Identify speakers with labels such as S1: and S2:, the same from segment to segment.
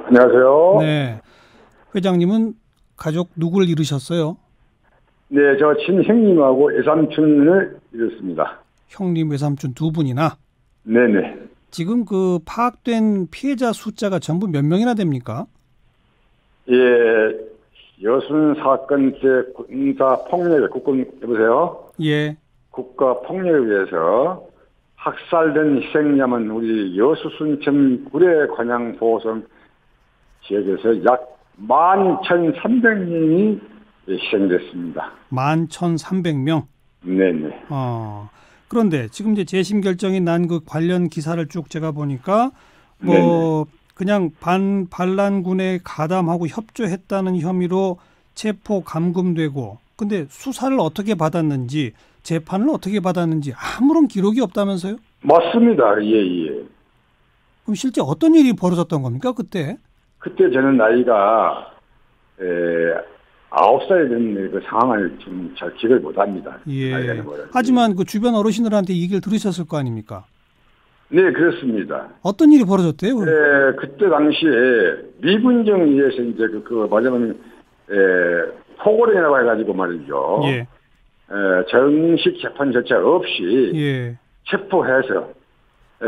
S1: 안녕하세요.
S2: 네. 회장님은 가족 누굴 잃으셨어요?
S1: 네, 저 친형님하고 외삼촌을 잃었습니다.
S2: 형님, 외삼촌 두 분이나?
S1: 네네.
S2: 지금 그 파악된 피해자 숫자가 전부 몇 명이나 됩니까?
S1: 예, 여순 사건 때 군사 폭력, 여보세요?
S2: 예.
S1: 국가 폭력에 의해서 학살된 희생자는 우리 여수순천 구례 관양 보성 지역에서 약 11,300명이 희생됐습니다.
S2: 11,300명?
S1: 네네.
S2: 그런데 지금 이제 재심 결정이 난 그 관련 기사를 쭉 제가 보니까 뭐
S1: 네네.
S2: 그냥 반란군에 가담하고 협조했다는 혐의로 체포 감금되고, 근데 수사를 어떻게 받았는지, 재판을 어떻게 받았는지 아무런 기록이 없다면서요?
S1: 맞습니다. 예.
S2: 그럼 실제 어떤 일이 벌어졌던 겁니까, 그때?
S1: 그때 저는 나이가 9살이 된 그 상황을 좀 잘 기억을 못합니다.
S2: 예. 하지만 그 주변 어르신들한테 이 얘기를 들으셨을 거 아닙니까?
S1: 네, 그렇습니다.
S2: 어떤 일이 벌어졌대요?
S1: 그때 당시에 미군정에 의해서 이제 말하자면 포고령이라고 해가지고 말이죠.
S2: 예.
S1: 정식 재판 절차 없이
S2: 예.
S1: 체포해서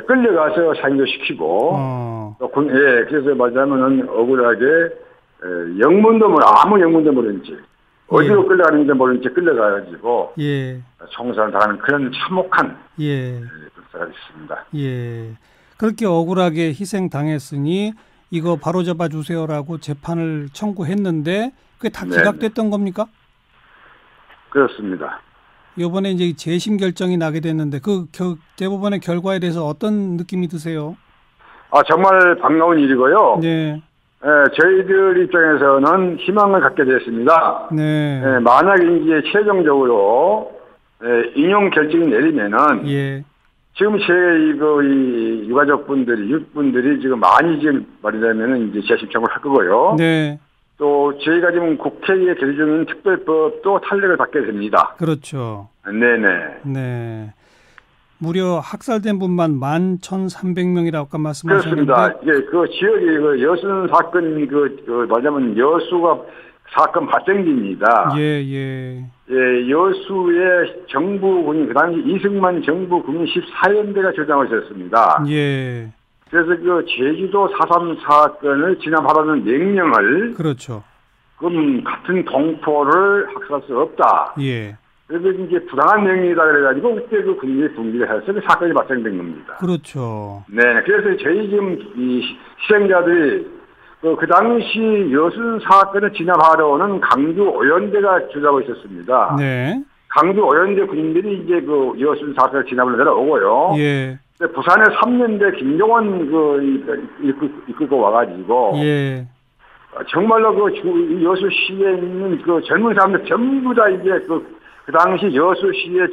S1: 끌려가서 상교시키고 그래서 말하자면은 억울하게 영문도 아무 영문도 모르는지 어디로 끌려가는지 모르는지 끌려가가지고
S2: 예.
S1: 총살을 당하는 그런 참혹한 역사가 있습니다.
S2: 예. 그렇게 억울하게 희생당했으니 이거 바로잡아 주세요라고 재판을 청구했는데 그게 다 기각됐던 겁니까?
S1: 그렇습니다.
S2: 이번에 이제 재심 결정이 나게 됐는데 그 대법원의 결과에 대해서 어떤 느낌이 드세요?
S1: 정말 반가운 일이고요.
S2: 네.
S1: 저희들 입장에서는 희망을 갖게 됐습니다.
S2: 네.
S1: 만약에 이제 최종적으로 인용 결정이 내리면은 지금 이 유가족분들이 육분들이 지금 많이 지금 말하자면은 이제 재심 청구를 할 거고요.
S2: 네.
S1: 또 저희가 지금 국회에 결의 중인 특별법도 탄력을 받게 됩니다.
S2: 그렇죠.
S1: 네네.
S2: 네. 무려 학살된 분만 11,300명이라고 아까 말씀하셨는데.
S1: 그렇습니다. 그 지역이 여순 사건 말하자면 여수가 사건 발생지입니다.
S2: 예.
S1: 여수의 정부군인 그 당시 이승만 정부군인 14연대가 저장을 했습니다.
S2: 예.
S1: 그래서 제주도 4.3 사건을 진압하라는 명령을
S2: 그렇죠.
S1: 그럼 같은 동포를 학살할 수 없다.
S2: 예.
S1: 그래서 이제 부당한 명령이다 그래가지고 그때 군인이 분기를 해서 그 사건이 발생된 겁니다.
S2: 그렇죠.
S1: 네. 그래서 저희 지금 이 희생자들이 그 당시 여순 사건을 진압하려는 강주 오연대가 주장하고 있었습니다.
S2: 네.
S1: 강주 오연대 군인들이 이제 여순 사건을 진압을 내려오고요.
S2: 예.
S1: 부산에 3년대 김종원 이끌고 와가지고.
S2: 예.
S1: 정말로 여수시에 있는 젊은 사람들 전부 다 이제 그 당시 여수시의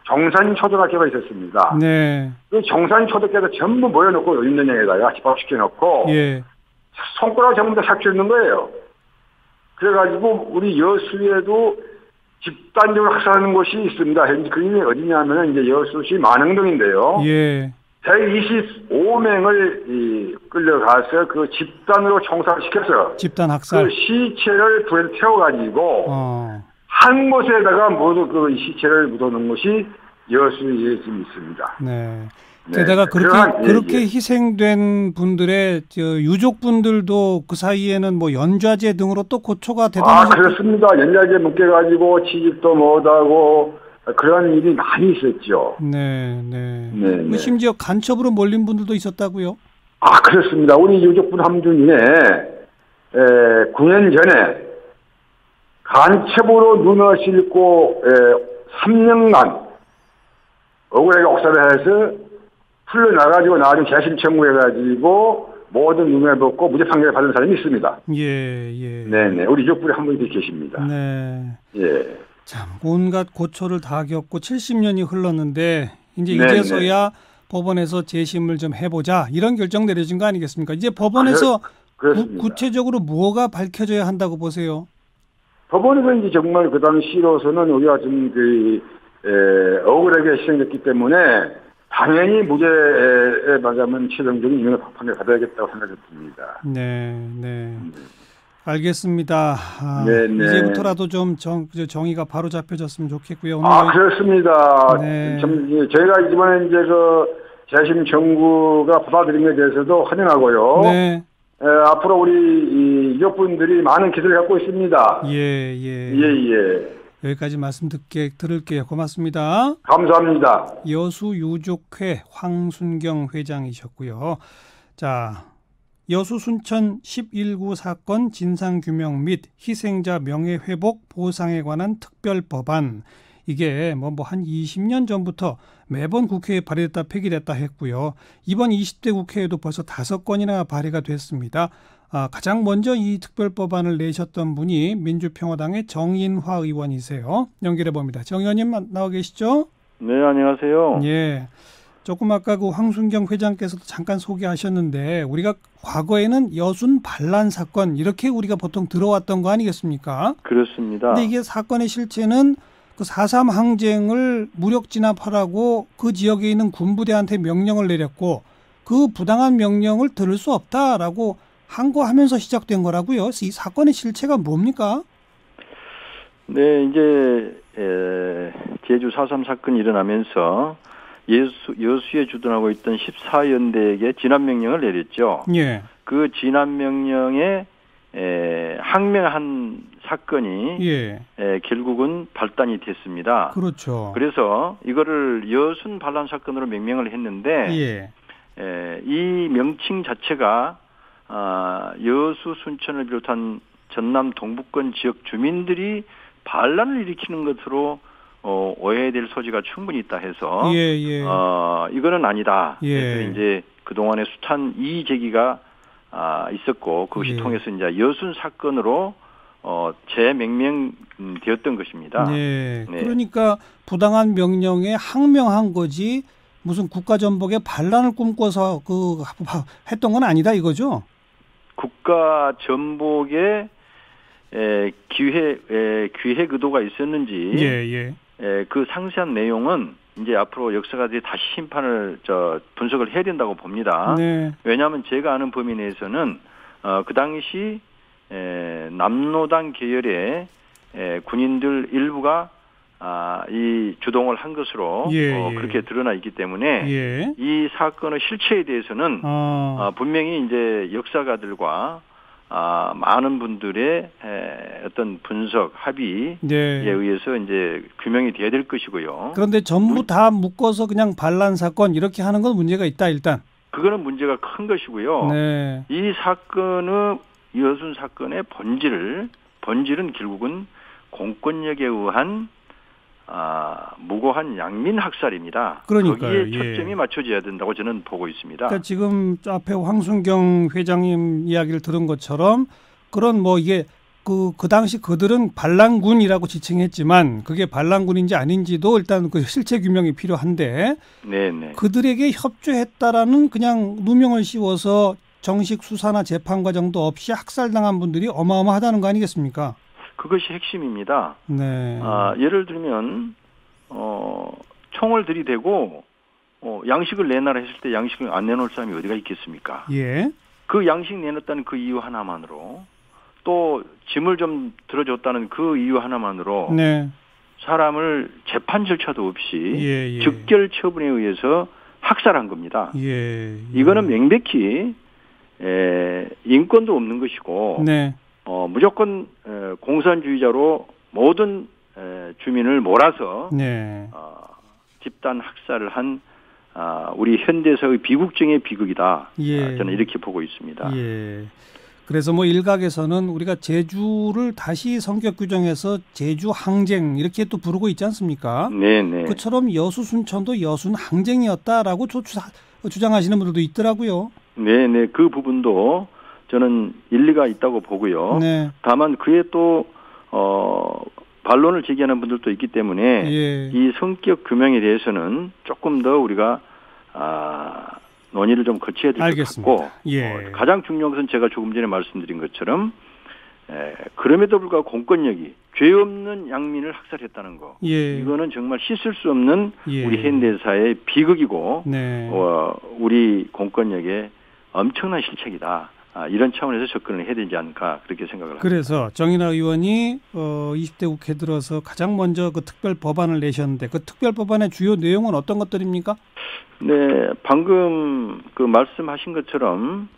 S1: 정산초등학교가 있었습니다.
S2: 네.
S1: 그 정산초등학교에서 전부 모여놓고 윤전형에다가 집합시켜놓고.
S2: 예.
S1: 손가락 전부 다 삭혀있는 거예요. 그래가지고 우리 여수에도 집단적으로 학살하는 곳이 있습니다. 그게 어디냐면은 이제 여수시 만흥동인데요.
S2: 예.
S1: 125명을 끌려가서 그 집단으로 총살시켜서
S2: 집단 학살.
S1: 그 시체를 불에 태워가지고 한 곳에다가 모두 그 시체를 묻어놓은 곳이 여수에 지금 있습니다.
S2: 네. 게다가 그렇게 희생된 분들의 유족분들도 그 사이에는 뭐 연좌제 등으로 또 고초가 대단하죠.
S1: 그렇습니다. 연좌제 묶여가지고 취직도 못하고 그런 일이 많이 있었죠.
S2: 네. 심지어 간첩으로 몰린 분들도 있었다고요?
S1: 그렇습니다. 우리 유족분 한 분이 9년 전에 간첩으로 눈을 싣고 3년간 억울하게 옥살을 해서 풀려나가지고 나중에 재심 청구해가지고 모든 눈을 벗고 무죄 판결을 받은 사람이 있습니다.
S2: 예.
S1: 네네. 우리 유족분이 한 분이 계십니다.
S2: 네.
S1: 예.
S2: 참, 온갖 고초를 다 겪고 70년이 흘렀는데, 이제서야 법원에서 재심을 좀 해보자, 이런 결정 내려진 거 아니겠습니까? 이제 법원에서 구체적으로 뭐가 밝혀져야 한다고 보세요?
S1: 법원에서 이제 정말 그 당시로서는 우리가 좀 억울하게 희생됐기 때문에 당연히 무죄에 맞으면 최종적인 인형을 판을 받아야겠다고 생각이 듭니다.
S2: 네. 알겠습니다.
S1: 네네.
S2: 이제부터라도 좀 정의가 바로 잡혀졌으면 좋겠고요.
S1: 오늘 그렇습니다. 네. 저희가 이번에 이제 재심 청구가 받아들인 것에 대해서도 환영하고요.
S2: 네.
S1: 앞으로 우리 유족분들이 많은 기대를 갖고 있습니다.
S2: 예. 여기까지 말씀 들을게요. 고맙습니다.
S1: 감사합니다.
S2: 여수유족회 황순경 회장이셨고요. 자, 여수 순천 11구 사건 진상규명 및 희생자 명예회복 보상에 관한 특별법안, 이게 한 20년 전부터 매번 국회에 발의됐다 폐기됐다 했고요. 이번 20대 국회에도 벌써 5건이나 발의가 됐습니다. 가장 먼저 이 특별법안을 내셨던 분이 민주평화당의 정인화 의원이세요. 연결해 봅니다. 정 의원님 나와 계시죠?
S3: 네, 안녕하세요.
S2: 예. 조금 아까 황순경 회장께서도 잠깐 소개하셨는데, 우리가 과거에는 여순 반란 사건 이렇게 우리가 보통 들어왔던 거 아니겠습니까?
S3: 그렇습니다.
S2: 근데 이게 사건의 실체는 그 4.3 항쟁을 무력 진압하라고 그 지역에 있는 군부대한테 명령을 내렸고, 그 부당한 명령을 들을 수 없다라고 항고하면서 시작된 거라고요. 이 사건의 실체가 뭡니까?
S3: 네, 이제 제주 4.3 사건이 일어나면서 여수에 주둔하고 있던 14연대에게 진압명령을 내렸죠.
S2: 예.
S3: 그 진압명령에 항명한 사건이 결국은 발단이 됐습니다.
S2: 그렇죠.
S3: 그래서 이거를 여순 반란 사건으로 명명을 했는데 이 명칭 자체가 여수 순천을 비롯한 전남 동부권 지역 주민들이 반란을 일으키는 것으로 오해될 소지가 충분히 있다 해서 이거는 아니다. 그래서 이제 그동안에 숱한 이의 제기가 있었고 그것이 통해서 이제 여순 사건으로 재명명되었던 것입니다.
S2: 네. 그러니까 부당한 명령에 항명한 거지 무슨 국가전복의 반란을 꿈꿔서 했던 건 아니다 이거죠?
S3: 국가전복의 기획 의도가 있었는지 그 상세한 내용은 이제 앞으로 역사가들이 다시 심판을 분석을 해야 된다고 봅니다.
S2: 네.
S3: 왜냐하면 제가 아는 범위 내에서는 그 당시 남로당 계열의 군인들 일부가 이 주동을 한 것으로 그렇게 드러나 있기 때문에 이 사건의 실체에 대해서는 분명히 이제 역사가들과 많은 분들의 어떤 분석 합의에 의해서 이제 규명이 돼야 될 것이고요.
S2: 그런데 전부 다 묶어서 그냥 반란 사건 이렇게 하는 건 문제가 있다 일단.
S3: 그거는 문제가 큰 것이고요.
S2: 네.
S3: 이 사건의 여순 사건의 본질은 결국은 공권력에 의한 무고한 양민 학살입니다.
S2: 그러니까요.
S3: 거기에 초점이 맞춰져야 된다고 저는 보고 있습니다.
S2: 그러니까 지금 앞에 황순경 회장님 이야기를 들은 것처럼 그런 이게 그 당시 그들은 반란군이라고 지칭했지만 그게 반란군인지 아닌지도 일단 그 실체 규명이 필요한데 그들에게 협조했다라는 그냥 누명을 씌워서 정식 수사나 재판 과정도 없이 학살당한 분들이 어마어마하다는 거 아니겠습니까?
S3: 그것이 핵심입니다.
S2: 네.
S3: 예를 들면 총을 들이대고 양식을 내놔라 했을 때 양식을 안 내놓을 사람이 어디가 있겠습니까? 그 양식 내놨다는 그 이유 하나만으로 또 짐을 좀 들어줬다는 그 이유 하나만으로 사람을 재판 절차도 없이 즉결 처분에 의해서 학살한 겁니다. 이거는 명백히 인권도 없는 것이고 무조건 공산주의자로 모든 주민을 몰아서 집단 학살을 한 우리 현대사의 비국정의 비극이다. 저는 이렇게 보고 있습니다.
S2: 그래서 일각에서는 우리가 제주를 다시 성격 규정해서 제주 항쟁 이렇게 또 부르고 있지 않습니까? 그처럼 여수 순천도 여순 항쟁이었다라고 주장하시는 분들도 있더라고요.
S3: 그 부분도 저는 일리가 있다고 보고요. 다만 그에 또 반론을 제기하는 분들도 있기 때문에 이 성격 규명에 대해서는 조금 더 우리가 논의를 좀 거쳐야 될 것 같고 가장 중요한 것은 제가 조금 전에 말씀드린 것처럼 그럼에도 불구하고 공권력이 죄 없는 양민을 학살했다는 거.
S2: 예.
S3: 이거는 정말 씻을 수 없는
S2: 예.
S3: 우리 현대사의 비극이고
S2: 네.
S3: 우리 공권력의 엄청난 실책이다. 이런 차원에서 접근을 해야 되지 않을까 그렇게 생각을 합니다.
S2: 그래서 정인화 의원이 20대 국회 들어서 가장 먼저 그 특별 법안을 내셨는데 그 특별 법안의 주요 내용은 어떤 것들입니까?
S3: 네, 방금 그 말씀하신 것처럼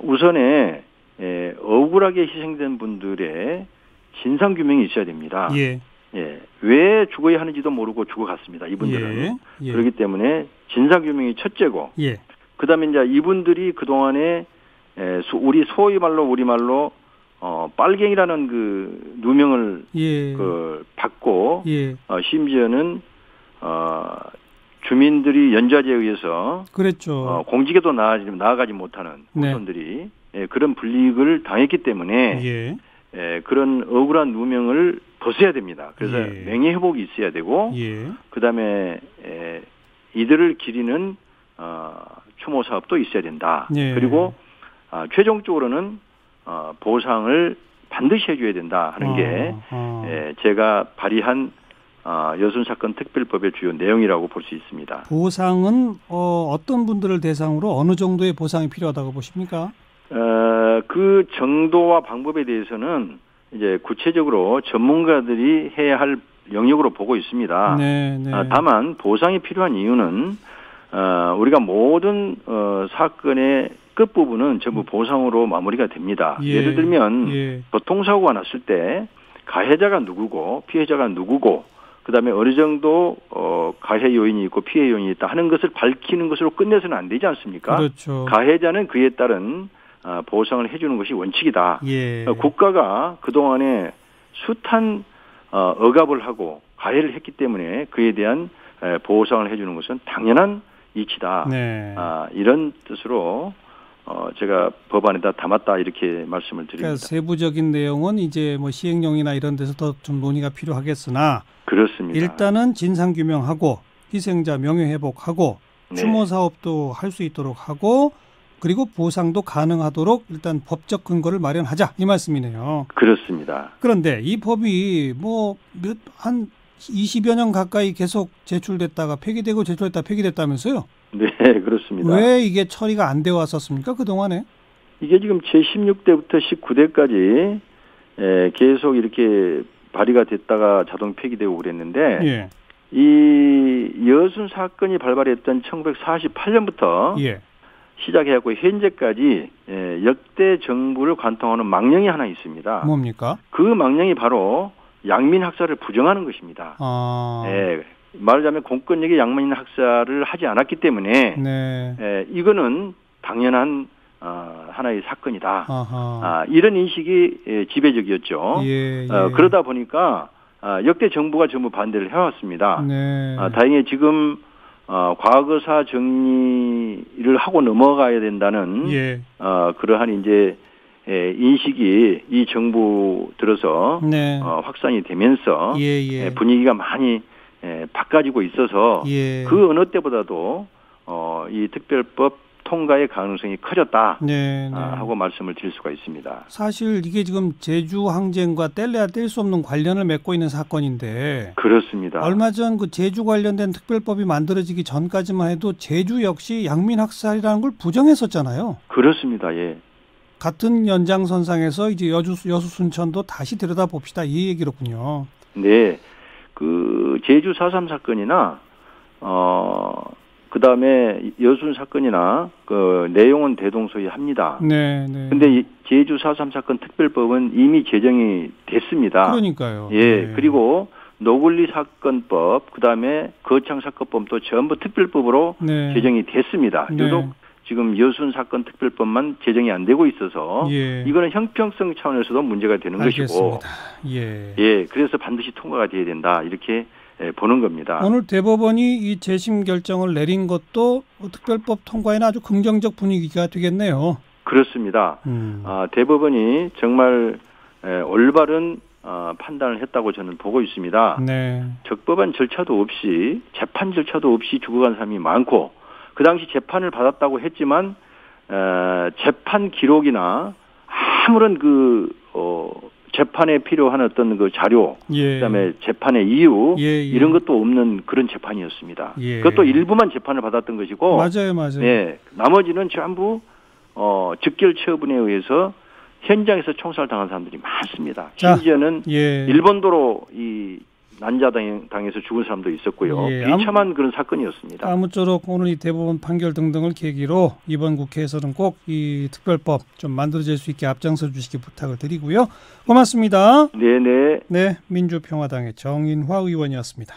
S3: 우선에 억울하게 희생된 분들의 진상 규명이 있어야 됩니다.
S2: 예.
S3: 예, 왜 죽어야 하는지도 모르고 죽어갔습니다. 이분들은.
S2: 예. 예.
S3: 그렇기 때문에 진상 규명이 첫째고.
S2: 예.
S3: 그다음에 이제 이분들이 그 동안에 우리 우리말로 빨갱이라는 그 누명을
S2: 예.
S3: 그 받고
S2: 예.
S3: 심지어는 주민들이 연좌제에 의해서
S2: 그랬죠.
S3: 공직에도 나아가지 못하는 후손들이 네. 그런 불이익을 당했기 때문에
S2: 예.
S3: 그런 억울한 누명을 벗어야 됩니다. 그래서
S2: 예.
S3: 명예회복이 있어야 되고
S2: 예.
S3: 그다음에 이들을 기리는 추모 사업도 있어야 된다.
S2: 예.
S3: 그리고 최종적으로는 보상을 반드시 해줘야 된다 하는 게 제가 발의한 여순 사건 특별법의 주요 내용이라고 볼 수 있습니다.
S2: 보상은 어떤 분들을 대상으로 어느 정도의 보상이 필요하다고 보십니까?
S3: 그 정도와 방법에 대해서는 이제 구체적으로 전문가들이 해야 할 영역으로 보고 있습니다.
S2: 네, 네.
S3: 다만 보상이 필요한 이유는 우리가 모든 사건의 끝부분은 전부 보상으로 마무리가 됩니다.
S2: 예.
S3: 예를 들면 교통사고가 났을 때 가해자가 누구고 피해자가 누구고 그다음에 어느 정도 가해 요인이 있고 피해 요인이 있다 하는 것을 밝히는 것으로 끝내서는 안 되지 않습니까?
S2: 그렇죠.
S3: 가해자는 그에 따른 보상을 해주는 것이 원칙이다.
S2: 예.
S3: 국가가 그동안에 숱한 억압을 하고 가해를 했기 때문에 그에 대한 보상을 해주는 것은 당연한 이치다.
S2: 네.
S3: 이런 뜻으로 제가 법안에다 담았다 이렇게 말씀을 드립니다.
S2: 그러니까 세부적인 내용은 이제 뭐 시행령이나 이런 데서 더 좀 논의가 필요하겠으나
S3: 그렇습니다.
S2: 일단은 진상 규명하고 희생자 명예회복하고 추모 사업도 할 수 있도록 하고 그리고 보상도 가능하도록 일단 법적 근거를 마련하자 이 말씀이네요.
S3: 그렇습니다.
S2: 그런데 이 법이 뭐 한 20여 년 가까이 계속 제출됐다가 폐기되고 제출됐다 폐기됐다면서요?
S3: 네, 그렇습니다.
S2: 왜 이게 처리가 안 되어 왔었습니까? 그동안에?
S3: 이게 지금 제16대부터 19대까지 계속 이렇게 발의가 됐다가 자동 폐기되고 그랬는데
S2: 예.
S3: 이 여순 사건이 발발했던 1948년부터 시작해갖고 현재까지 역대 정부를 관통하는 망령이 하나 있습니다.
S2: 뭡니까?
S3: 그 망령이 바로 양민 학살을 부정하는 것입니다. 말하자면 공권력이 양민 학살을 하지 않았기 때문에 이거는 당연한 하나의 사건이다. 이런 인식이 지배적이었죠. 그러다 보니까 역대 정부가 전부 반대를 해왔습니다. 다행히 지금 과거사 정리를 하고 넘어가야 된다는 그러한 이제 인식이 이 정부 들어서 확산이 되면서 분위기가 많이 바꿔지고 있어서 그 어느 때보다도 이 특별법 통과의 가능성이 커졌다 하고 말씀을 드릴 수가 있습니다.
S2: 사실 이게 지금 제주 항쟁과 뗄래야 뗄 수 없는 관련을 맺고 있는 사건인데
S3: 그렇습니다.
S2: 얼마 전 그 제주 관련된 특별법이 만들어지기 전까지만 해도 제주 역시 양민 학살이라는 걸 부정했었잖아요.
S3: 그렇습니다. 예.
S2: 같은 연장선상에서 이제 여수 순천도 다시 들여다봅시다 이 얘기로군요.
S3: 네, 그 제주 4.3 사건이나 그 다음에 여순 사건이나 그 내용은 대동소이합니다. 근데 제주 4.3 사건 특별법은 이미 제정이 됐습니다.
S2: 그러니까요.
S3: 그리고 노글리 사건법, 그 다음에 거창 사건법도 전부 특별법으로 제정이 됐습니다. 유독 지금 여순 사건 특별법만 제정이 안 되고 있어서 이거는 형평성 차원에서도 문제가 되는
S2: 알겠습니다.
S3: 것이고, 그래서 반드시 통과가 돼야 된다 이렇게 보는 겁니다.
S2: 오늘 대법원이 이 재심 결정을 내린 것도 특별법 통과에는 아주 긍정적 분위기가 되겠네요.
S3: 그렇습니다. 대법원이 정말 올바른 판단을 했다고 저는 보고 있습니다. 적법한 절차도 없이 재판 절차도 없이 죽어간 사람이 많고 그 당시 재판을 받았다고 했지만 재판 기록이나 아무런 그 재판에 필요한 어떤 그 자료, 그다음에 재판의 이유 이런 것도 없는 그런 재판이었습니다. 그것도 일부만 재판을 받았던 것이고,
S2: 맞아요.
S3: 나머지는 전부 즉결 처분에 의해서 현장에서 총살 당한 사람들이 많습니다. 심지어는 일본도로 이 난자당에서 죽은 사람도 있었고요. 비참한 그런 사건이었습니다.
S2: 아무쪼록 오늘 이 대법원 판결 등등을 계기로 이번 국회에서는 꼭 이 특별법 좀 만들어질 수 있게 앞장서 주시기 부탁을 드리고요. 고맙습니다.
S3: 네네.
S2: 네, 민주평화당의 정인화 의원이었습니다.